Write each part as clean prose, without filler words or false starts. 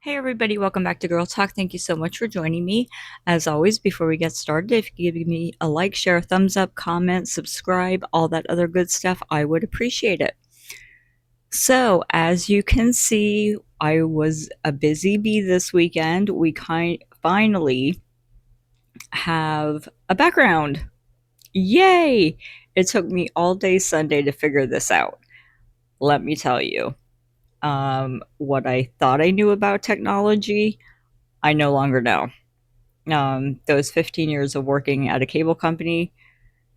Hey everybody, welcome back to Girl Talk. Thank you so much for joining me. As always, before we get started, if you could give me a like, share, a thumbs up, comment, subscribe, all that other good stuff, I would appreciate it. So, as you can see, I was a busy bee this weekend. We finally have a background. Yay! It took me all day Sunday to figure this out. Let me tell you. What I thought I knew about technology, I no longer know. Those 15 years of working at a cable company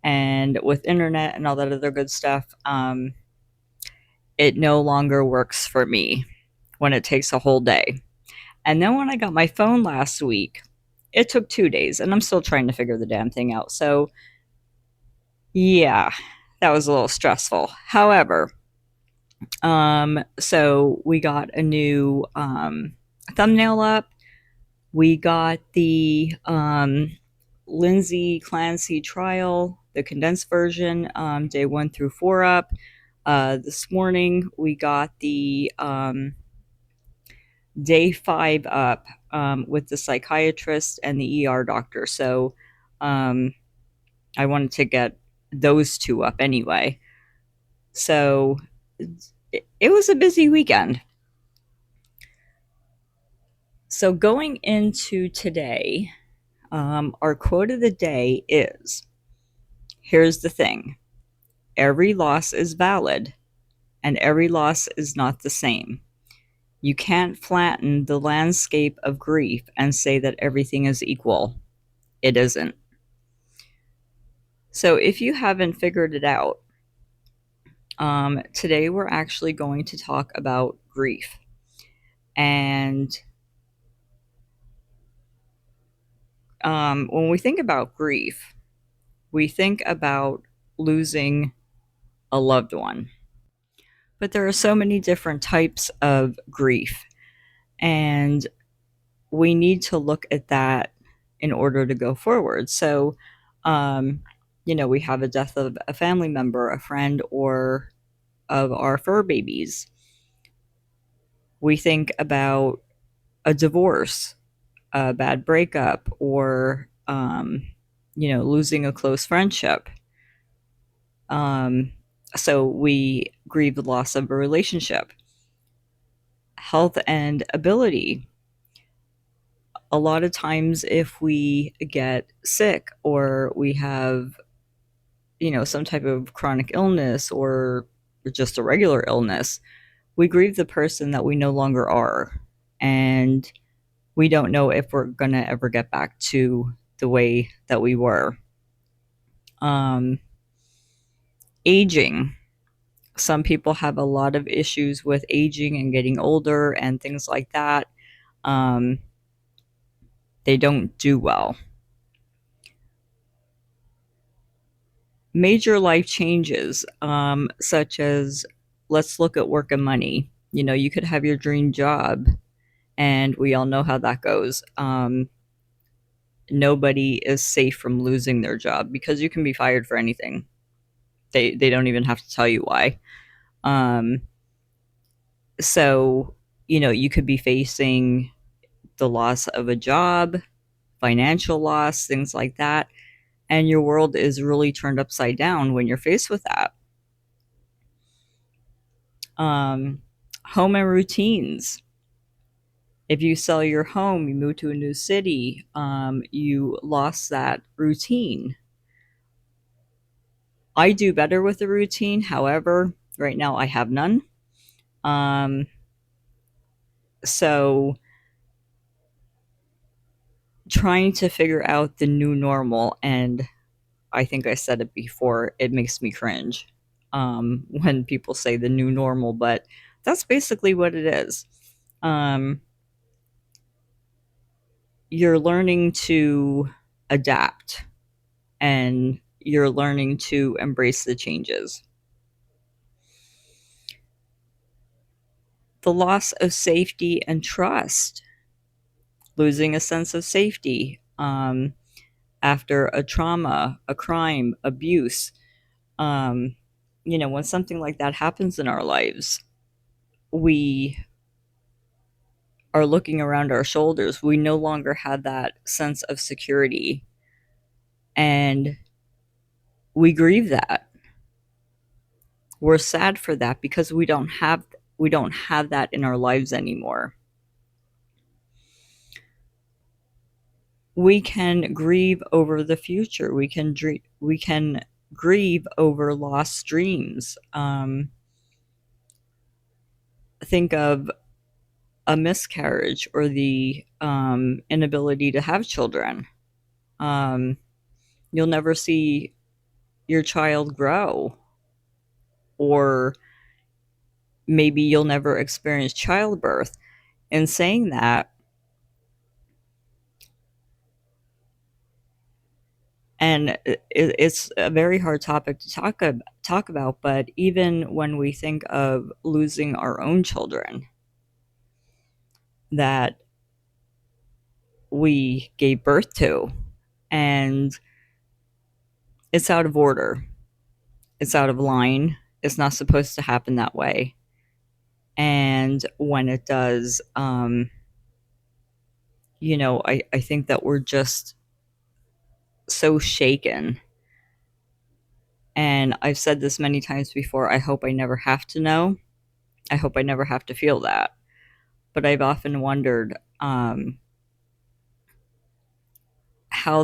and with internet and all that other good stuff, it no longer works for me when it takes a whole day. And then when I got my phone last week, it took 2 days, and I'm still trying to figure the damn thing out. So, yeah, that was a little stressful. However, so we got a new thumbnail up. We got the Lindsay Clancy trial, the condensed version, day 1 through 4 up. This morning we got the day 5 up with the psychiatrist and the ER doctor. So I wanted to get those two up anyway. So it was a busy weekend. So going into today, our quote of the day is, here's the thing. Every loss is valid, and every loss is not the same. You can't flatten the landscape of grief and say that everything is equal. It isn't. So if you haven't figured it out, today we're actually going to talk about grief. And when we think about grief, we think about losing a loved one. But there are so many different types of grief, and we need to look at that in order to go forward. So, we have a death of a family member, a friend, or of our fur babies. We think about a divorce, a bad breakup, or, losing a close friendship. So we grieve the loss of a relationship. Health and ability. A lot of times if we get sick or we have some type of chronic illness or just a regular illness, we grieve the person that we no longer are, and we don't know if we're going to ever get back to the way that we were. Aging. Some people have a lot of issues with aging and getting older and things like that. They don't do well. Major life changes, such as, let's look at work and money. You could have your dream job, and we all know how that goes. Nobody is safe from losing their job because you can be fired for anything. They don't even have to tell you why. So, you could be facing the loss of a job, financial loss, things like that. And your world is really turned upside down when you're faced with that. Home and routines. If you sell your home, you move to a new city, you lost that routine. I do better with the routine. However, right now I have none. So trying to figure out the new normal, and I think I said it before, it makes me cringe when people say the new normal, but that's basically what it is. You're learning to adapt, and you're learning to embrace the changes. The loss of safety and trust, losing a sense of safety after a trauma, a crime, abuse. When something like that happens in our lives, we are looking around our shoulders, we no longer have that sense of security. And we grieve that. We're sad for that because we don't have that in our lives anymore. We can grieve over the future. We can grieve over lost dreams. Think of a miscarriage or the inability to have children. Um, you'll never see your child grow, or maybe you'll never experience childbirth. In saying that, and it's a very hard topic to talk about, but even when we think of losing our own children that we gave birth to, and it's out of order, it's out of line, it's not supposed to happen that way. And when it does, I think that we're just so shaken. And I've said this many times before, I hope I never have to know. I hope I never have to feel that. But I've often wondered how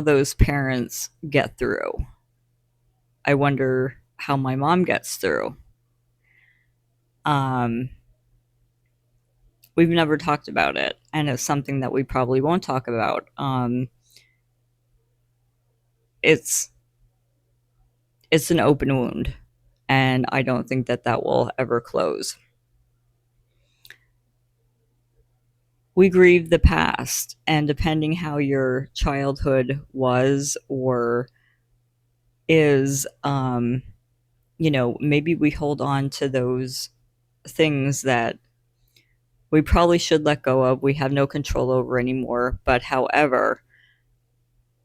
those parents get through. I wonder how my mom gets through. Um, we've never talked about it, and it's something that we probably won't talk about. It's it's an open wound, and I don't think that that will ever close. We grieve the past, and depending how your childhood was or is, maybe we hold on to those things that we probably should let go of, we have no control over anymore. But however,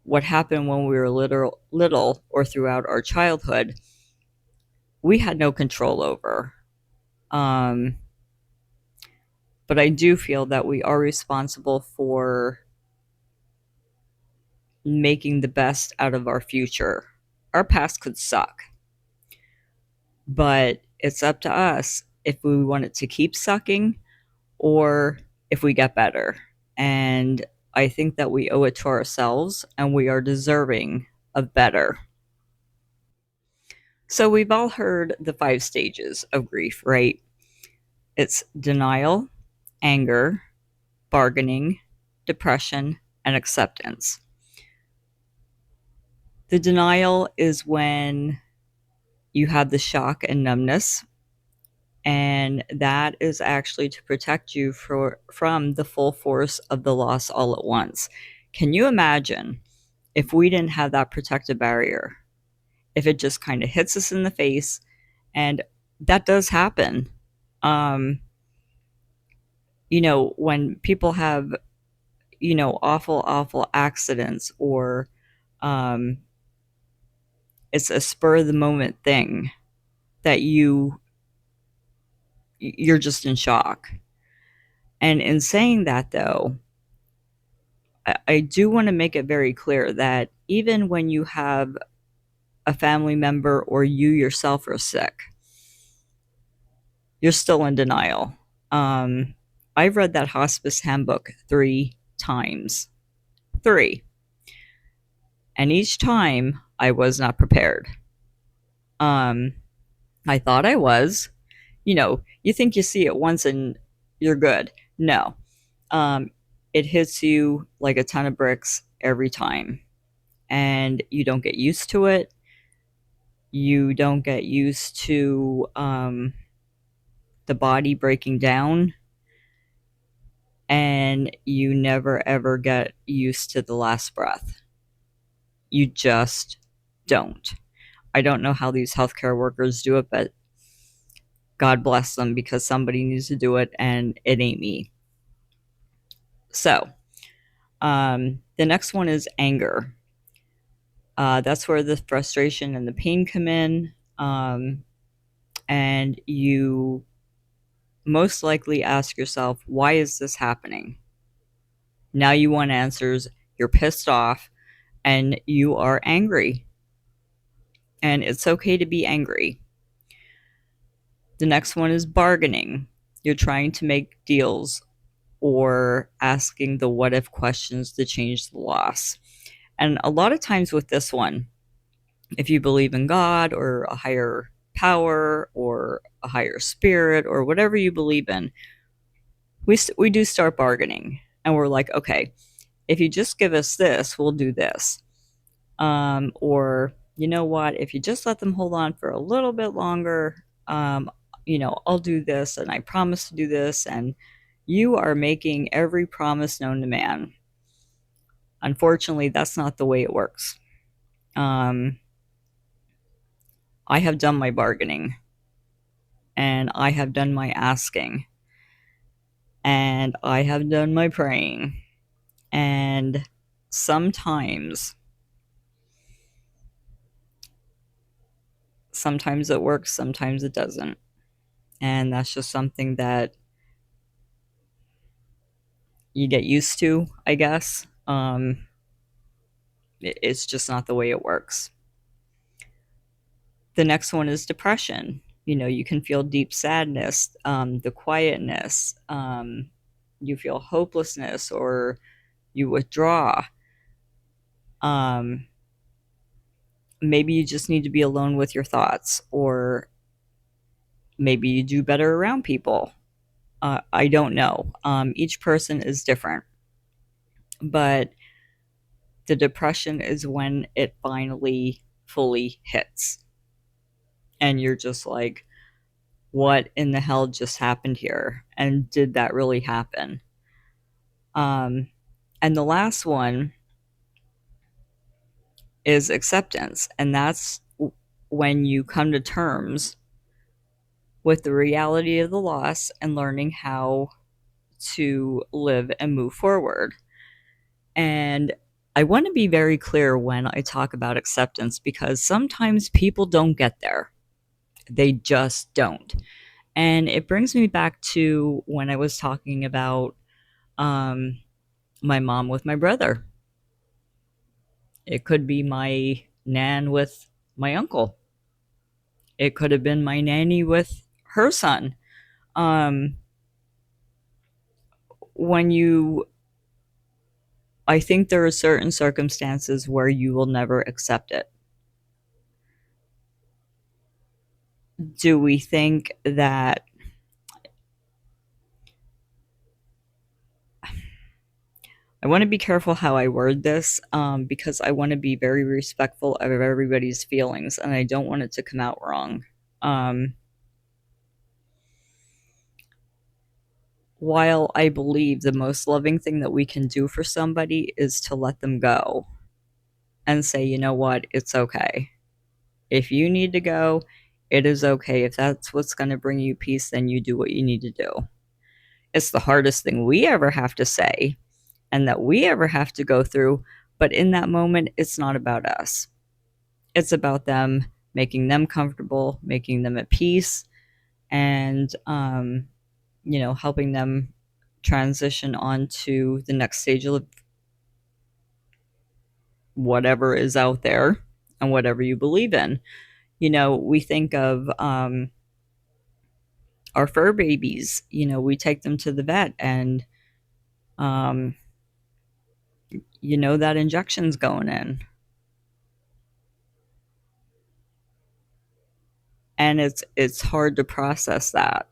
what happened when we were little or throughout our childhood, we had no control over. Um, but I do feel that we are responsible for making the best out of our future. Our past could suck, but it's up to us if we want it to keep sucking or if we get better. And I think that we owe it to ourselves and we are deserving of better. So we've all heard the 5 stages of grief, right? It's denial, anger, bargaining, depression, and acceptance. The denial is when you have the shock and numbness, and that is actually to protect you from the full force of the loss all at once. Can you imagine if we didn't have that protective barrier? If it just kind of hits us in the face, and that does happen. Um, when people have, awful accidents, or um, it's a spur of the moment thing that you're just in shock. And in saying that, though, I do want to make it very clear that even when you have a family member or you yourself are sick, you're still in denial. I've read that hospice handbook 3 times. Three. And each time I was not prepared. Um, I thought I was. You think you see it once and you're good. No. Um, it hits you like a ton of bricks every time. And you don't get used to it. You don't get used to the body breaking down. And you never ever get used to the last breath. You just don't. I don't know how these healthcare workers do it, but God bless them, because somebody needs to do it and it ain't me. So, the next one is anger. That's where the frustration and the pain come in. And you most likely ask yourself, why is this happening? Now you want answers, you're pissed off, and you are angry. And it's okay to be angry. The next one is bargaining. You're trying to make deals or asking the what if questions to change the loss. And a lot of times with this one, if you believe in God or a higher power or a higher spirit or whatever you believe in, we do start bargaining. And we're like, okay, if you just give us this, we'll do this. Or, you know what, if you just let them hold on for a little bit longer, I'll do this and I promise to do this. And you are making every promise known to man. Unfortunately, that's not the way it works. Um, I have done my bargaining and I have done my asking and I have done my praying. And sometimes it works, sometimes it doesn't. And that's just something that you get used to, I guess. It's just not the way it works. The next one is depression. You can feel deep sadness, the quietness, you feel hopelessness, or you withdraw. Maybe you just need to be alone with your thoughts, or maybe you do better around people. I don't know. Each person is different. But the depression is when it finally fully hits. And you're just like, what in the hell just happened here? And did that really happen? And the last one is acceptance. And that's when you come to terms with the reality of the loss and learning how to live and move forward. And I want to be very clear when I talk about acceptance, because sometimes people don't get there. They just don't. And it brings me back to when I was talking about my mom with my brother. It could be my nan with my uncle. It could have been my nanny with her son. Um, when you, I think there are certain circumstances where you will never accept it. Do we think that I want to be careful how I word this, because I want to be very respectful of everybody's feelings and I don't want it to come out wrong. While I believe the most loving thing that we can do for somebody is to let them go and say, you know what, it's okay. If you need to go, it is okay. If that's what's going to bring you peace, then you do what you need to do. It's the hardest thing we ever have to say and that we ever have to go through. But in that moment, it's not about us. It's about them, making them comfortable, making them at peace, and, helping them transition on to the next stage of whatever is out there and whatever you believe in. We think of our fur babies. We take them to the vet and um, that injection's going in. And it's hard to process that.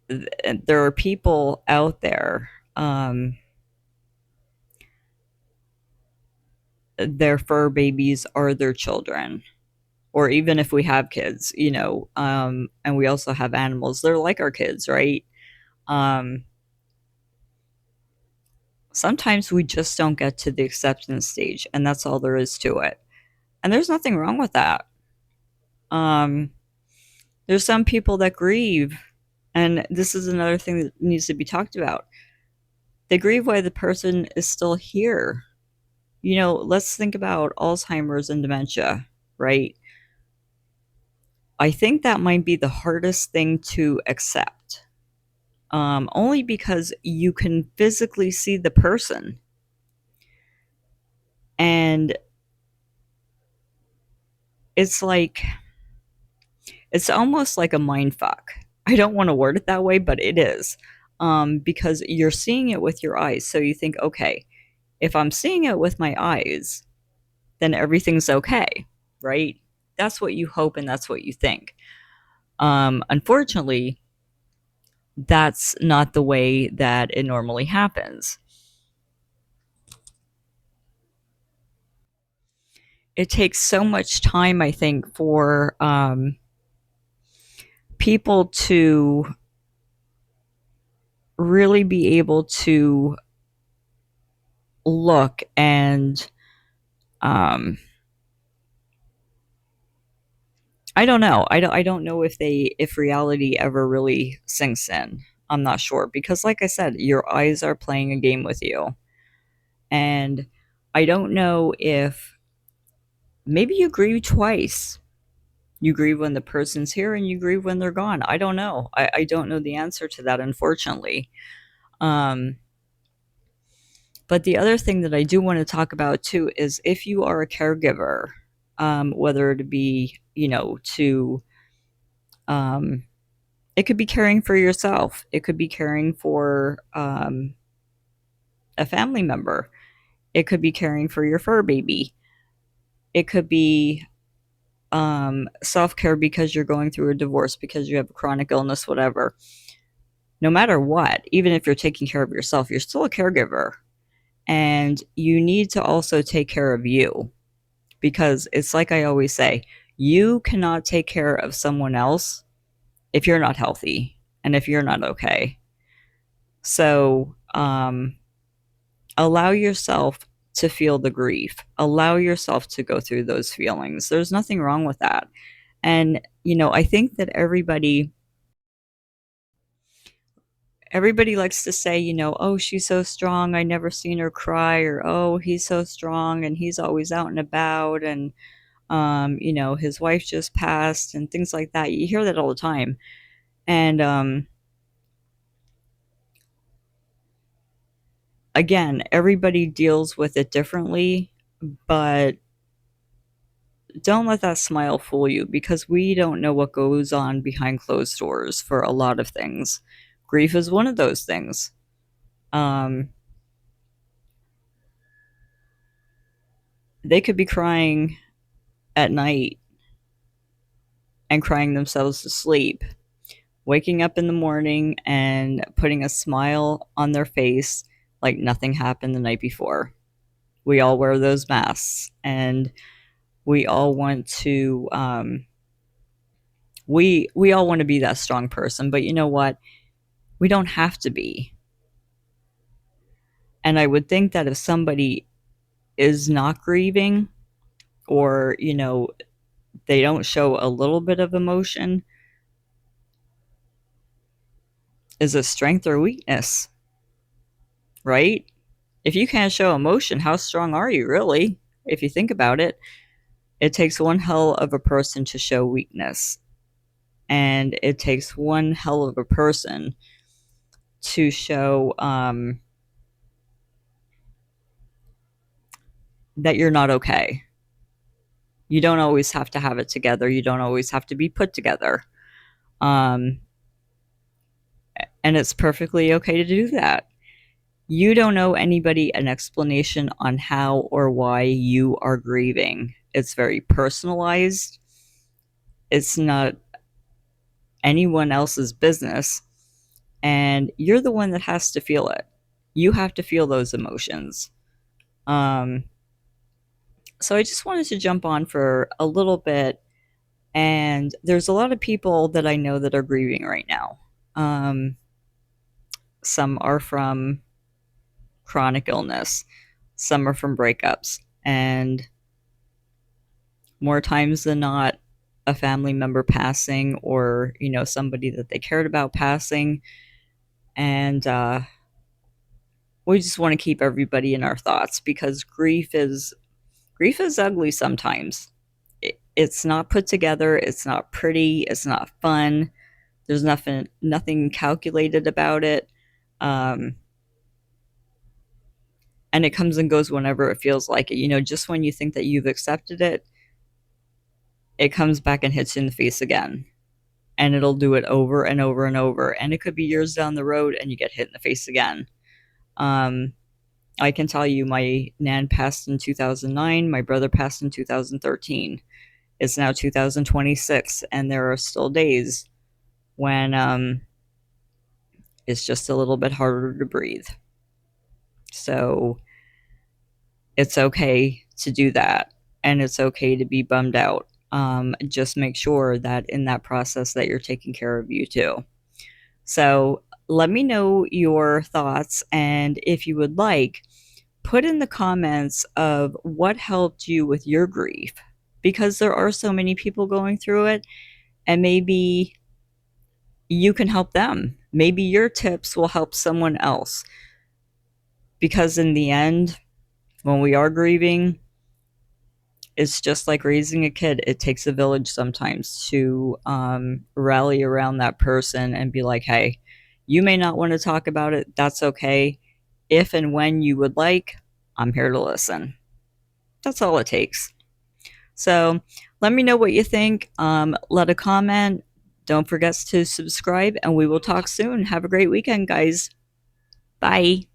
There are people out there, their fur babies are their children, or even if we have kids, and we also have animals, they're like our kids, right? Sometimes we just don't get to the acceptance stage, and that's all there is to it. And there's nothing wrong with that. There's some people that grieve, and this is another thing that needs to be talked about. They grieve while the person is still here. Let's think about Alzheimer's and dementia, right? I think that might be the hardest thing to accept, only because you can physically see the person. And it's like, it's almost like a mind fuck. I don't want to word it that way, but it is. Because you're seeing it with your eyes. So you think, okay, if I'm seeing it with my eyes, then everything's okay, right? That's what you hope and that's what you think. Unfortunately, that's not the way that it normally happens. It takes so much time, I think, for people to really be able to look and um, I don't know if reality ever really sinks in. I'm not sure because, like I said, your eyes are playing a game with you, and I don't know if maybe you grieve twice. You grieve when the person's here, and you grieve when they're gone. I don't know. I don't know the answer to that, unfortunately. Um, but the other thing that I do want to talk about too is if you are a caregiver, whether it be to um, it could be caring for yourself. It could be caring for a family member. It could be caring for your fur baby. It could be self care because you're going through a divorce, because you have a chronic illness, whatever. No matter what, even if you're taking care of yourself, you're still a caregiver. And you need to also take care of you because it's like I always say, you cannot take care of someone else if you're not healthy and if you're not okay. So, allow yourself to feel the grief. Allow yourself to go through those feelings. There's nothing wrong with that. And, I think that everybody likes to say, oh, she's so strong. I never seen her cry, or oh, he's so strong and he's always out and about, and his wife just passed and things like that. You hear that all the time. And again, everybody deals with it differently, but don't let that smile fool you because we don't know what goes on behind closed doors for a lot of things. Grief is one of those things. Um, they could be crying at night and crying themselves to sleep, waking up in the morning and putting a smile on their face like nothing happened the night before. We all wear those masks and we all want to we all want to be that strong person, but you know what? We don't have to be. And I would think that if somebody is not grieving or, they don't show a little bit of emotion, is it strength or weakness? Right? If you can't show emotion, how strong are you really? If you think about it, it takes one hell of a person to show weakness. And it takes one hell of a person to show that you're not okay. You don't always have to have it together. You don't always have to be put together. Um, and it's perfectly okay to do that. You don't owe anybody an explanation on how or why you are grieving. It's very personalized. It's not anyone else's business. And you're the one that has to feel it. You have to feel those emotions. Um, so I just wanted to jump on for a little bit. And there's a lot of people that I know that are grieving right now. Some are from chronic illness, some are from breakups, and more times than not, a family member passing or, somebody that they cared about passing. And we just want to keep everybody in our thoughts because grief is ugly sometimes. It's not put together, it's not pretty, it's not fun. There's nothing calculated about it. Um, and it comes and goes whenever it feels like it. Just when you think that you've accepted it, it comes back and hits you in the face again. And it'll do it over and over and over. And it could be years down the road and you get hit in the face again. Um, I can tell you my nan passed in 2009, my brother passed in 2013. It's now 2026, and there are still days when it's just a little bit harder to breathe. So it's okay to do that, and it's okay to be bummed out. Just make sure that in that process that you're taking care of you too. So let me know your thoughts, and if you would like, put in the comments of what helped you with your grief, because there are so many people going through it, and maybe you can help them. Maybe your tips will help someone else, because in the end, when we are grieving, it's just like raising a kid. It takes a village sometimes to rally around that person and be like, hey, you may not want to talk about it. That's okay. If and when you would like, I'm here to listen. That's all it takes. So let me know what you think. Let a comment. Don't forget to subscribe, and we will talk soon. Have a great weekend, guys. Bye.